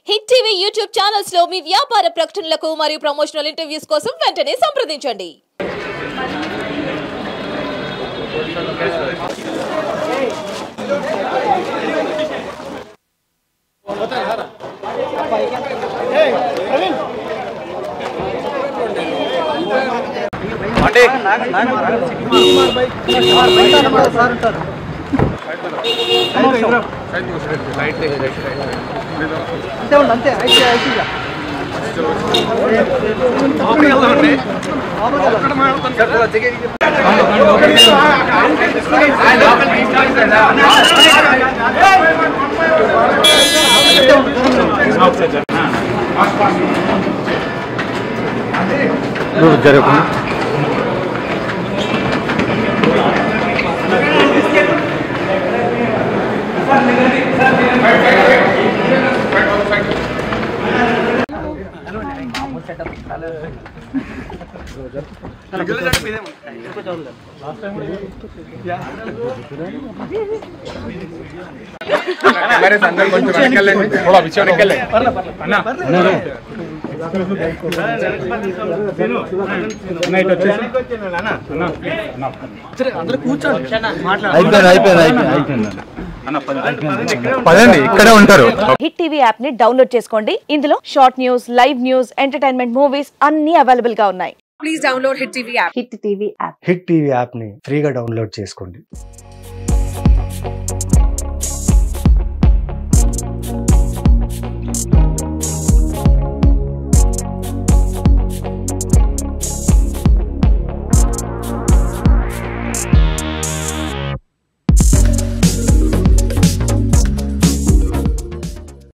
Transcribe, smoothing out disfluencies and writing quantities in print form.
Hit TV YouTube channels లో మీ వ్యాపార ప్రకటనలకు మరియు ప్రమోషనల్ ఇంటర్వ్యూస్ కోసం వెంటనే సంప్రదించండి. అంతే జరగకుండా हमारे संदर्भ में निकल लेंगे थोड़ा पीछे निकल ले अन्ना నైట్ వచ్చేసి అన్న అన్న సరే అందరూ కూర్చోండి అయిపోయింది పదండి ఇక్కడే ఉంటారు. హిట్ టీవీ యాప్ ని డౌన్లోడ్ చేసుకోండి. ఇందులో short news, live news, entertainment movies అన్ని అవైలబుల్ గా ఉన్నాయి. Please download hit TV app. Hit TV app ని ఫ్రీగా డౌన్లోడ్ చేసుకోండి.